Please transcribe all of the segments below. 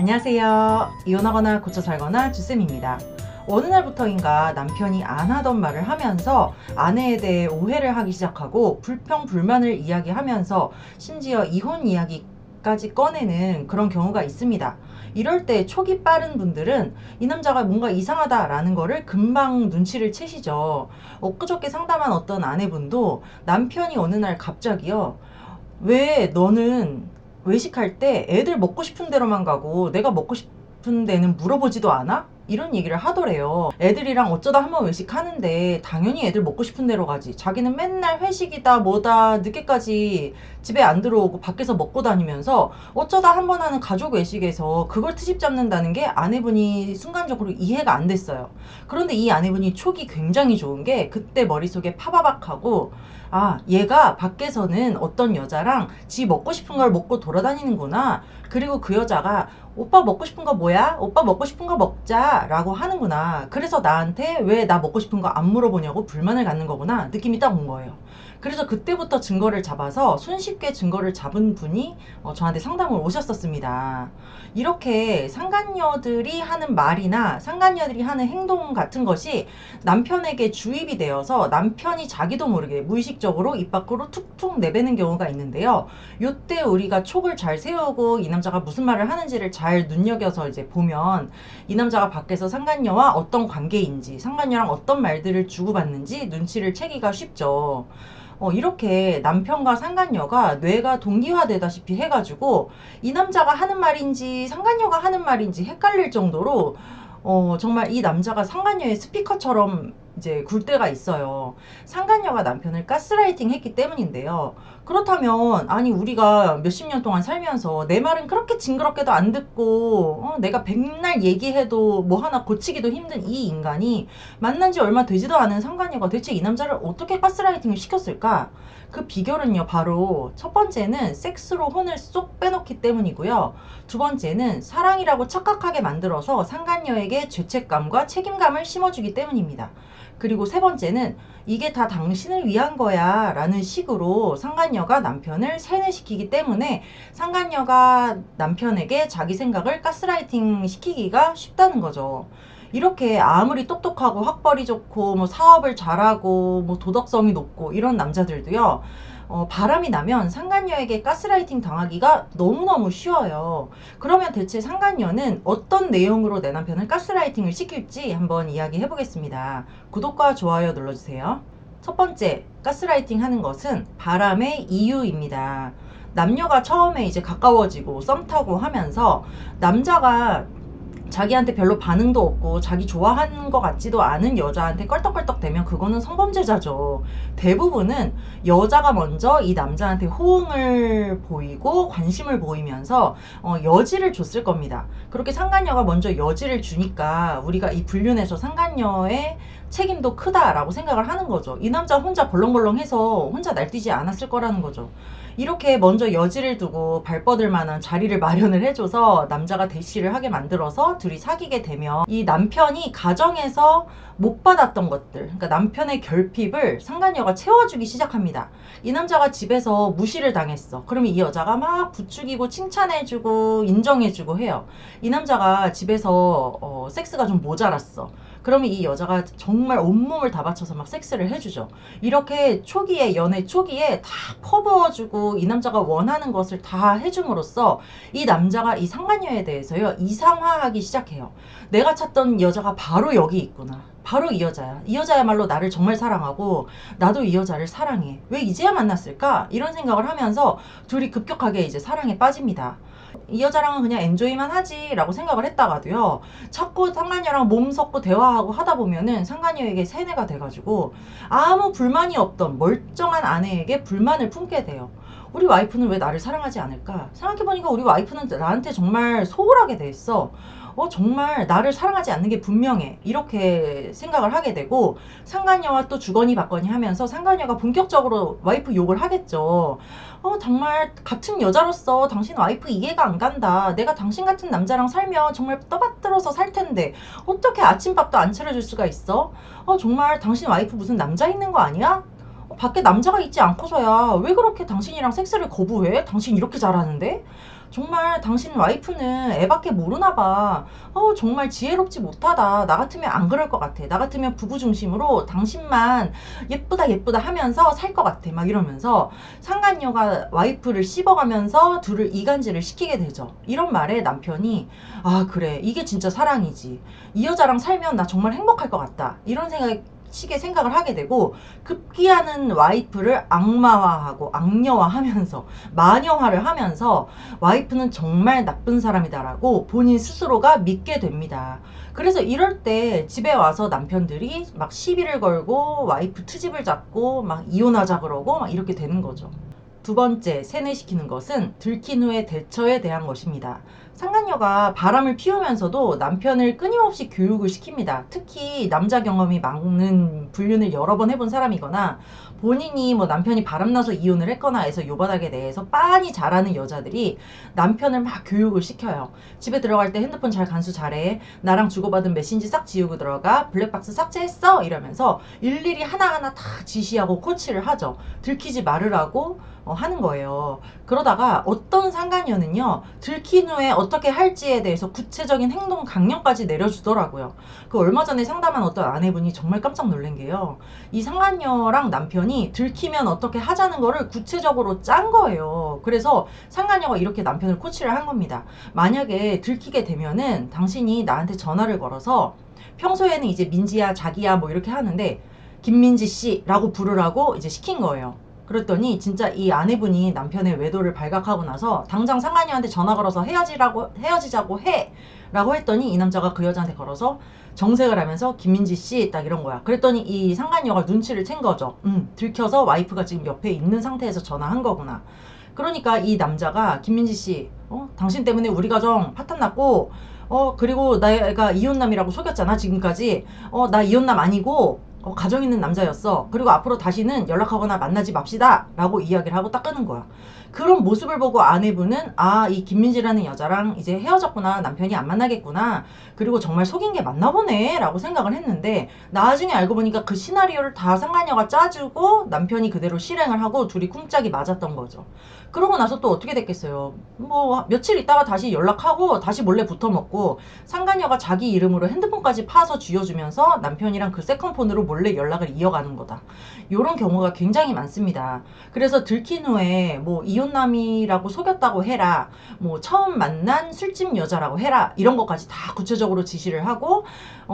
안녕하세요. 이혼하거나 고쳐 살거나 주쌤입니다. 어느 날부터인가 남편이 안 하던 말을 하면서 아내에 대해 오해를 하기 시작하고 불평불만을 이야기하면서 심지어 이혼 이야기까지 꺼내는 그런 경우가 있습니다. 이럴 때 촉이 빠른 분들은 이 남자가 뭔가 이상하다라는 거를 금방 눈치를 채시죠. 엊그저께 상담한 어떤 아내분도 남편이 어느 날 갑자기요. 왜 너는 외식할 때 애들 먹고 싶은 대로만 가고 내가 먹고 싶은 데는 물어보지도 않아? 이런 얘기를 하더래요. 애들이랑 어쩌다 한번 외식하는데 당연히 애들 먹고 싶은 대로 가지. 자기는 맨날 회식이다 뭐다 늦게까지 집에 안 들어오고 밖에서 먹고 다니면서 어쩌다 한번 하는 가족 외식에서 그걸 트집 잡는다는 게 아내분이 순간적으로 이해가 안 됐어요. 그런데 이 아내분이 촉이 굉장히 좋은 게 그때 머릿속에 파바박하고 얘가 밖에서는 어떤 여자랑 지 먹고 싶은 걸 먹고 돌아다니는구나. 그리고 그 여자가 오빠 먹고 싶은 거 뭐야? 오빠 먹고 싶은 거 먹자 라고 하는구나. 그래서 나한테 왜 나 먹고 싶은 거 안 물어보냐고 불만을 갖는 거구나. 느낌이 딱 온 거예요. 그래서 그때부터 증거를 잡아서 손쉽게 증거를 잡은 분이 저한테 상담을 오셨었습니다. 이렇게 상간녀들이 하는 말이나 상간녀들이 하는 행동 같은 것이 남편에게 주입이 되어서 남편이 자기도 모르게 무의식적으로 입 밖으로 툭툭 내뱉는 경우가 있는데요. 요때 우리가 촉을 잘 세우고 이 남자가 무슨 말을 하는지를 잘 눈여겨서 이제 보면 이 남자가 밖에서 상간녀와 어떤 관계인지 상간녀랑 어떤 말들을 주고받는지 눈치를 채기가 쉽죠. 이렇게 남편과 상간녀가 뇌가 동기화되다시피 해가지고 이 남자가 하는 말인지 상간녀가 하는 말인지 헷갈릴 정도로 정말 이 남자가 상간녀의 스피커처럼 이제 굴 때가 있어요. 상간녀가 남편을 가스라이팅 했기 때문인데요. 그렇다면 아니 우리가 몇십 년 동안 살면서 내 말은 그렇게 징그럽게도 안 듣고 내가 백날 얘기해도 뭐 하나 고치기도 힘든 이 인간이 만난 지 얼마 되지도 않은 상간녀가 대체 이 남자를 어떻게 가스라이팅을 시켰을까? 그 비결은요, 바로 첫 번째는 섹스로 혼을 쏙 빼놓기 때문이고요. 두 번째는 사랑이라고 착각하게 만들어서 상간녀에게 죄책감과 책임감을 심어주기 때문입니다. 그리고 세 번째는 이게 다 당신을 위한 거야 라는 식으로 상간녀가 남편을 세뇌시키기 때문에 상간녀가 남편에게 자기 생각을 가스라이팅 시키기가 쉽다는 거죠. 이렇게 아무리 똑똑하고 학벌이 좋고 뭐 사업을 잘하고 뭐 도덕성이 높고 이런 남자들도요. 바람이 나면 상간녀에게 가스라이팅 당하기가 너무너무 쉬워요. 그러면 대체 상간녀는 어떤 내용으로 내 남편을 가스라이팅을 시킬지 한번 이야기해 보겠습니다. 구독과 좋아요 눌러주세요. 첫 번째, 가스라이팅 하는 것은 바람의 이유입니다. 남녀가 처음에 이제 가까워지고 썸 타고 하면서 남자가 자기한테 별로 반응도 없고 자기 좋아하는 것 같지도 않은 여자한테 껄떡껄떡 대면 그거는 성범죄자죠. 대부분은 여자가 먼저 이 남자한테 호응을 보이고 관심을 보이면서 여지를 줬을 겁니다. 그렇게 상간녀가 먼저 여지를 주니까 우리가 이 불륜에서 상간녀의 책임도 크다라고 생각을 하는 거죠. 이 남자 혼자 벌렁벌렁해서 혼자 날뛰지 않았을 거라는 거죠. 이렇게 먼저 여지를 두고 발 뻗을 만한 자리를 마련을 해줘서 남자가 대시를 하게 만들어서 둘이 사귀게 되면 이 남편이 가정에서 못 받았던 것들, 그러니까 남편의 결핍을 상간녀가 채워주기 시작합니다. 이 남자가 집에서 무시를 당했어. 그러면 이 여자가 막 부추기고 칭찬해주고 인정해주고 해요. 이 남자가 집에서 섹스가 좀 모자랐어. 그러면 이 여자가 정말 온몸을 다 바쳐서 막 섹스를 해주죠. 이렇게 초기에, 연애 초기에 다 퍼부어주고 이 남자가 원하는 것을 다 해줌으로써 이 남자가 이 상간녀에 대해서요, 이상화하기 시작해요. 내가 찾던 여자가 바로 여기 있구나. 바로 이 여자야. 이 여자야말로 나를 정말 사랑하고 나도 이 여자를 사랑해. 왜 이제야 만났을까? 이런 생각을 하면서 둘이 급격하게 이제 사랑에 빠집니다. 이 여자랑은 그냥 엔조이만 하지 라고 생각을 했다가도요, 자꾸 상간녀랑 몸 섞고 대화하고 하다 보면은 상간녀에게 세뇌가 돼가지고 아무 불만이 없던 멀쩡한 아내에게 불만을 품게 돼요. 우리 와이프는 왜 나를 사랑하지 않을까? 생각해보니까 우리 와이프는 나한테 정말 소홀하게 돼 있어. 정말 나를 사랑하지 않는 게 분명해. 이렇게 생각을 하게 되고 상간녀와 또 주거니 받거니 하면서 상간녀가 본격적으로 와이프 욕을 하겠죠. 정말 같은 여자로서 당신 와이프 이해가 안 간다. 내가 당신 같은 남자랑 살면 정말 떠받들어서 살 텐데 어떻게 아침밥도 안 차려줄 수가 있어? 정말 당신 와이프 무슨 남자 있는 거 아니야? 밖에 남자가 있지 않고서야 왜 그렇게 당신이랑 섹스를 거부해? 당신 이렇게 잘하는데? 정말 당신 와이프는 애밖에 모르나 봐. 정말 지혜롭지 못하다. 나 같으면 안 그럴 것 같아. 나 같으면 부부 중심으로 당신만 예쁘다 예쁘다 하면서 살 것 같아. 막 이러면서 상간녀가 와이프를 씹어가면서 둘을 이간질을 시키게 되죠. 이런 말에 남편이 아 그래 이게 진짜 사랑이지. 이 여자랑 살면 나 정말 행복할 것 같다. 이런 식의 생각을 하게 되고 급기야는 와이프를 악마화하고 악녀화하면서 마녀화를 하면서 와이프는 정말 나쁜 사람이다라고 본인 스스로가 믿게 됩니다. 그래서 이럴 때 집에 와서 남편들이 막 시비를 걸고 와이프 트집을 잡고 막 이혼하자 그러고 막 이렇게 되는 거죠. 두 번째, 세뇌시키는 것은 들킨 후의 대처에 대한 것입니다. 상간녀가 바람을 피우면서도 남편을 끊임없이 교육을 시킵니다. 특히 남자 경험이 많은 불륜을 여러 번 해본 사람이거나 본인이 뭐 남편이 바람나서 이혼을 했거나 해서 요바닥에 대해서 빤히 잘하는 여자들이 남편을 막 교육을 시켜요. 집에 들어갈 때 핸드폰 잘 간수 잘해. 나랑 주고받은 메신지 싹 지우고 들어가. 블랙박스 삭제했어? 이러면서 일일이 하나하나 다 지시하고 코치를 하죠. 들키지 말으라고 하는 거예요. 그러다가 어떤 상간녀는요, 들킨 후에 어떻게 할지에 대해서 구체적인 행동 강령까지 내려주더라고요. 그 얼마 전에 상담한 어떤 아내분이 정말 깜짝 놀란 게요. 이 상간녀랑 남편이 들키면 어떻게 하자는 거를 구체적으로 짠 거예요. 그래서 상간녀가 이렇게 남편을 코치를 한 겁니다. 만약에 들키게 되면은 당신이 나한테 전화를 걸어서 평소에는 이제 민지야, 자기야 뭐 이렇게 하는데 김민지 씨라고 부르라고 이제 시킨 거예요. 그랬더니 진짜 이 아내분이 남편의 외도를 발각하고 나서 당장 상간녀한테 전화 걸어서 헤어지자고 해 라고 했더니 이 남자가 그 여자한테 걸어서 정색을 하면서 김민지 씨 딱 이런 거야. 그랬더니 이 상간녀가 눈치를 챈 거죠. 들켜서 와이프가 지금 옆에 있는 상태에서 전화한 거구나. 그러니까 이 남자가 김민지 씨 당신 때문에 우리 가정 파탄 났고 그리고 내가 이혼남이라고 속였잖아 지금까지. 나 이혼남 아니고 가정 있는 남자였어. 그리고 앞으로 다시는 연락하거나 만나지 맙시다 라고 이야기를 하고 딱 끄는 거야. 그런 모습을 보고 아내분은 아, 이 김민지라는 여자랑 이제 헤어졌구나. 남편이 안 만나겠구나. 그리고 정말 속인 게 맞나 보네 라고 생각을 했는데 나중에 알고 보니까 그 시나리오를 다 상간녀가 짜주고 남편이 그대로 실행을 하고 둘이 쿵짝이 맞았던 거죠. 그러고 나서 또 어떻게 됐겠어요. 뭐 며칠 있다가 다시 연락하고 다시 몰래 붙어먹고 상간녀가 자기 이름으로 핸드폰까지 파서 쥐어주면서 남편이랑 그 세컨폰으로 몰래 연락을 이어가는 거다. 이런 경우가 굉장히 많습니다. 그래서 들킨 후에 뭐 이혼남이라고 속였다고 해라, 뭐 처음 만난 술집 여자라고 해라, 이런 것까지 다 구체적으로 지시를 하고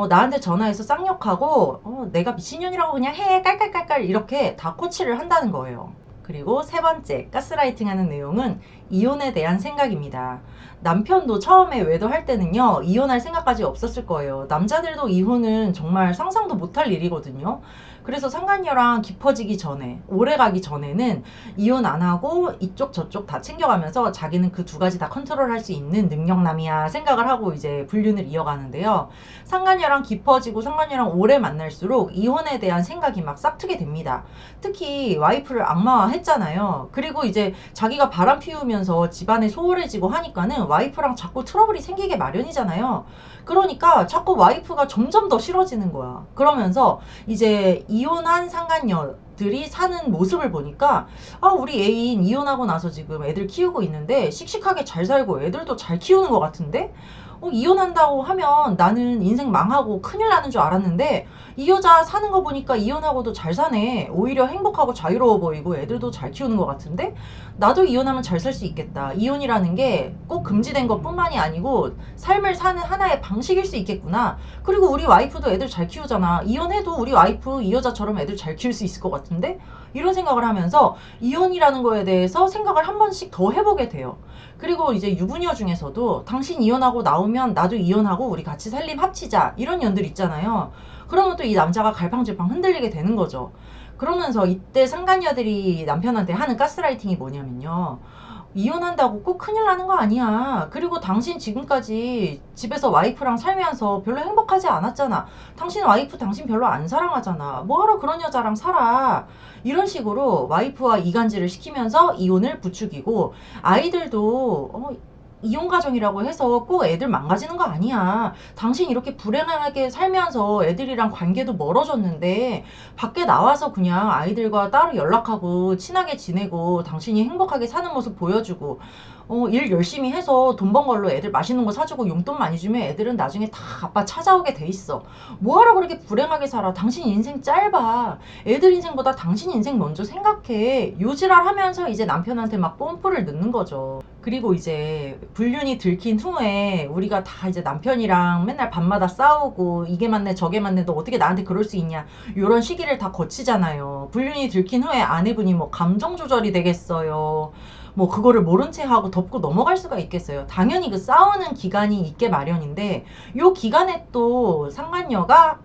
나한테 전화해서 쌍욕하고 내가 미친년이라고 그냥 해 깔깔깔깔 이렇게 다 코치를 한다는 거예요. 그리고 세 번째, 가스라이팅하는 내용은 이혼에 대한 생각입니다. 남편도 처음에 외도할 때는요, 이혼할 생각까지 없었을 거예요. 남자들도 이혼은 정말 상상도 못할 일이거든요. 그래서 상간녀랑 깊어지기 전에, 오래 가기 전에는 이혼 안 하고 이쪽 저쪽 다 챙겨가면서 자기는 그 두 가지 다 컨트롤할 수 있는 능력남이야 생각을 하고 이제 불륜을 이어가는데요. 상간녀랑 깊어지고 상간녀랑 오래 만날수록 이혼에 대한 생각이 막 싹트게 됩니다. 특히 와이프를 악마화했잖아요. 그리고 이제 자기가 바람 피우면서 집안에 소홀해지고 하니까는 와이프랑 자꾸 트러블이 생기게 마련이잖아요. 그러니까 자꾸 와이프가 점점 더 싫어지는 거야. 그러면서 이제 이혼한 상간녀들이 사는 모습을 보니까 아 우리 애인 이혼하고 나서 지금 애들 키우고 있는데 씩씩하게 잘 살고 애들도 잘 키우는 것 같은데 이혼한다고 하면 나는 인생 망하고 큰일 나는 줄 알았는데 이 여자 사는 거 보니까 이혼하고도 잘 사네. 오히려 행복하고 자유로워 보이고 애들도 잘 키우는 것 같은데 나도 이혼하면 잘 살 수 있겠다. 이혼이라는 게 꼭 금지된 것뿐만이 아니고 삶을 사는 하나의 방식일 수 있겠구나. 그리고 우리 와이프도 애들 잘 키우잖아. 이혼해도 우리 와이프 이 여자처럼 애들 잘 키울 수 있을 것 같은데 이런 생각을 하면서 이혼이라는 거에 대해서 생각을 한 번씩 더 해보게 돼요. 그리고 이제 유부녀 중에서도 당신 이혼하고 나오면 나도 이혼하고 우리 같이 살림 합치자 이런 년들 있잖아요. 그러면 또 이 남자가 갈팡질팡 흔들리게 되는 거죠. 그러면서 이때 상간녀들이 남편한테 하는 가스라이팅이 뭐냐면요. 이혼한다고 꼭 큰일 나는 거 아니야. 그리고 당신 지금까지 집에서 와이프랑 살면서 별로 행복하지 않았잖아. 당신 와이프 당신 별로 안 사랑하잖아. 뭐하러 그런 여자랑 살아. 이런 식으로 와이프와 이간질을 시키면서 이혼을 부추기고 아이들도 이혼 가정이라고 해서 꼭 애들 망가지는 거 아니야. 당신 이렇게 불행하게 살면서 애들이랑 관계도 멀어졌는데 밖에 나와서 그냥 아이들과 따로 연락하고 친하게 지내고 당신이 행복하게 사는 모습 보여주고 일 열심히 해서 돈 번 걸로 애들 맛있는 거 사주고 용돈 많이 주면 애들은 나중에 다 아빠 찾아오게 돼 있어. 뭐하러 그렇게 불행하게 살아? 당신 인생 짧아. 애들 인생보다 당신 인생 먼저 생각해. 요지랄 하면서 이제 남편한테 막 뽐뿌를 넣는 거죠. 그리고 이제 불륜이 들킨 후에 우리가 다 이제 남편이랑 맨날 밤마다 싸우고 이게 맞네 저게 맞네 너 어떻게 나한테 그럴 수 있냐 요런 시기를 다 거치잖아요. 불륜이 들킨 후에 아내분이 뭐 감정 조절이 되겠어요. 뭐 그거를 모른 채 하고 덮고 넘어갈 수가 있겠어요. 당연히 그 싸우는 기간이 있게 마련인데 요 기간에 또 상간녀가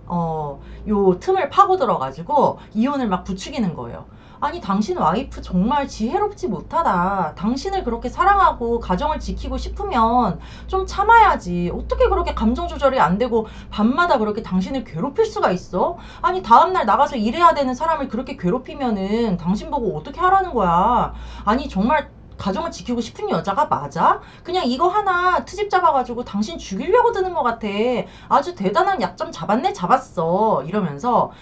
요 틈을 파고들어 가지고 이혼을 막 부추기는 거예요. 아니 당신 와이프 정말 지혜롭지 못하다. 당신을 그렇게 사랑하고 가정을 지키고 싶으면 좀 참아야지. 어떻게 그렇게 감정 조절이 안 되고 밤마다 그렇게 당신을 괴롭힐 수가 있어? 아니 다음날 나가서 일해야 되는 사람을 그렇게 괴롭히면은 당신 보고 어떻게 하라는 거야? 아니 정말 가정을 지키고 싶은 여자가 맞아? 그냥 이거 하나 트집 잡아가지고 당신 죽이려고 드는 것 같아. 아주 대단한 약점 잡았네 잡았어. 이러면서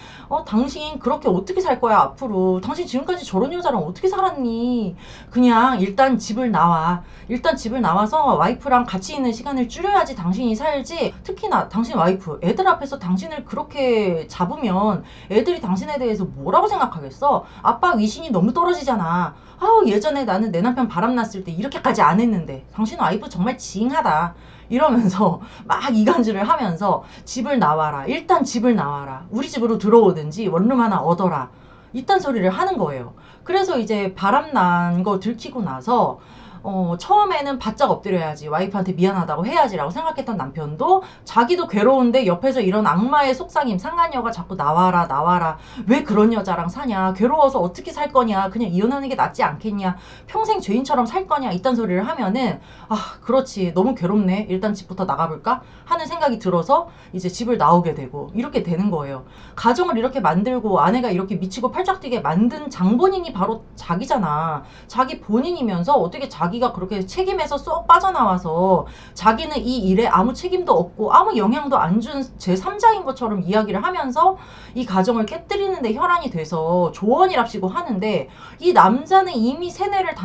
당신 그렇게 어떻게 살 거야 앞으로. 당신 지금까지 저런 여자랑 어떻게 살았니? 그냥 일단 집을 나와. 일단 집을 나와서 와이프랑 같이 있는 시간을 줄여야지 당신이 살지. 특히나 당신 와이프 애들 앞에서 당신을 그렇게 잡으면 애들이 당신에 대해서 뭐라고 생각하겠어? 아빠 위신이 너무 떨어지잖아. 아우 예전에 나는 내 남편 바람났을 때 이렇게까지 안 했는데 당신 와이프 정말 징하다 이러면서 막 이간질을 하면서 집을 나와라. 일단 집을 나와라. 우리 집으로 들어오든지 원룸 하나 얻어라. 이딴 소리를 하는 거예요. 그래서 이제 바람난 거 들키고 나서 처음에는 바짝 엎드려야지 와이프한테 미안하다고 해야지라고 생각했던 남편도 자기도 괴로운데 옆에서 이런 악마의 속삭임 상간녀가 자꾸 나와라 나와라 왜 그런 여자랑 사냐 괴로워서 어떻게 살 거냐 그냥 이혼하는 게 낫지 않겠냐 평생 죄인처럼 살 거냐 이딴 소리를 하면은 아 그렇지 너무 괴롭네 일단 집부터 나가볼까 하는 생각이 들어서 이제 집을 나오게 되고 이렇게 되는 거예요. 가정을 이렇게 만들고 아내가 이렇게 미치고 팔짝 뛰게 만든 장본인이 바로 자기잖아. 자기 본인이면서 어떻게 자기가 그렇게 책임에서 쏙 빠져나와서 자기는 이 일에 아무 책임도 없고 아무 영향도 안 준 제3자인 것처럼 이야기를 하면서 이 가정을 깨뜨리는 데 혈안이 돼서 조언이랍시고 하는데 이 남자는 이미 세뇌를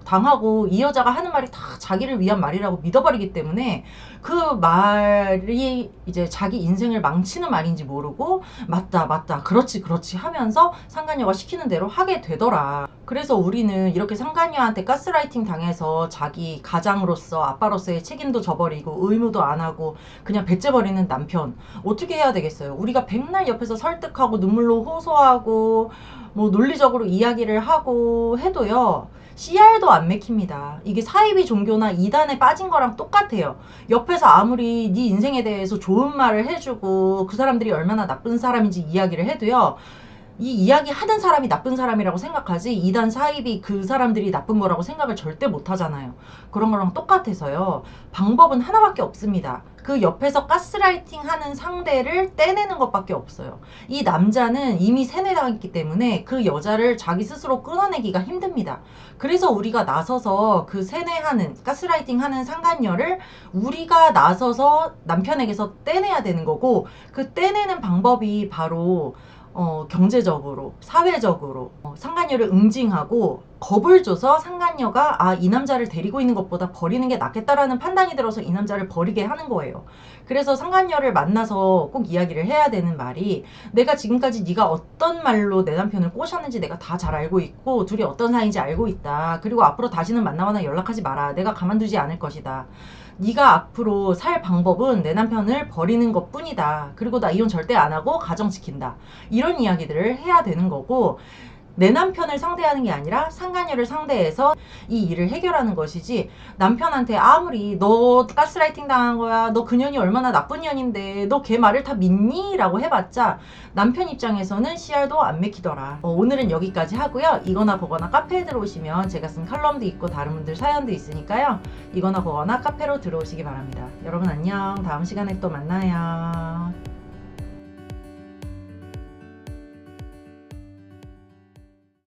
당하고 이 여자가 하는 말이 다 자기를 위한 말이라고 믿어버리기 때문에 그 말이 이제 자기 인생을 망치는 말인지 모르고 맞다 맞다 그렇지 그렇지 하면서 상간녀가 시키는 대로 하게 되더라. 그래서 우리는 이렇게 상간녀한테 가스라이팅 당해서 자기 가장으로서 아빠로서의 책임도 져버리고 의무도 안 하고 그냥 배째버리는 남편 어떻게 해야 되겠어요? 우리가 백날 옆에서 설득하고 눈물로 호소하고 뭐 논리적으로 이야기를 하고 해도요. CR도 안 맥힙니다. 이게 사이비 종교나 이단에 빠진 거랑 똑같아요. 옆에서 아무리 네 인생에 대해서 좋은 말을 해주고 그 사람들이 얼마나 나쁜 사람인지 이야기를 해도요. 이 이야기 하는 사람이 나쁜 사람이라고 생각하지 이단 사입이 그 사람들이 나쁜 거라고 생각을 절대 못 하잖아요. 그런 거랑 똑같아서요. 방법은 하나밖에 없습니다. 그 옆에서 가스라이팅 하는 상대를 떼내는 것밖에 없어요. 이 남자는 이미 세뇌당했기 때문에 그 여자를 자기 스스로 끊어내기가 힘듭니다. 그래서 우리가 나서서 그 세뇌하는 가스라이팅 하는 상간녀를 우리가 나서서 남편에게서 떼내야 되는 거고 그 떼내는 방법이 바로 경제적으로, 사회적으로 상간녀를 응징하고 겁을 줘서 상간녀가 이 남자를 데리고 있는 것보다 버리는 게 낫겠다라는 판단이 들어서 이 남자를 버리게 하는 거예요. 그래서 상간녀를 만나서 꼭 이야기를 해야 되는 말이 내가 지금까지 네가 어떤 말로 내 남편을 꼬셨는지 내가 다 잘 알고 있고 둘이 어떤 사이인지 알고 있다. 그리고 앞으로 다시는 만나거나 연락하지 마라. 내가 가만두지 않을 것이다. 네가 앞으로 살 방법은 내 남편을 버리는 것 뿐이다. 그리고 나 이혼 절대 안 하고 가정 지킨다. 이런 이야기들을 해야 되는 거고 내 남편을 상대하는 게 아니라 상간녀를 상대해서 이 일을 해결하는 것이지 남편한테 아무리 너 가스라이팅 당한 거야 너 그년이 얼마나 나쁜 년인데 너 걔 말을 다 믿니? 라고 해봤자 남편 입장에서는 CR도 안 맥히더라. 오늘은 여기까지 하고요. 이거나 보거나 카페에 들어오시면 제가 쓴 칼럼도 있고 다른 분들 사연도 있으니까요. 이거나 보거나 카페로 들어오시기 바랍니다. 여러분 안녕. 다음 시간에 또 만나요.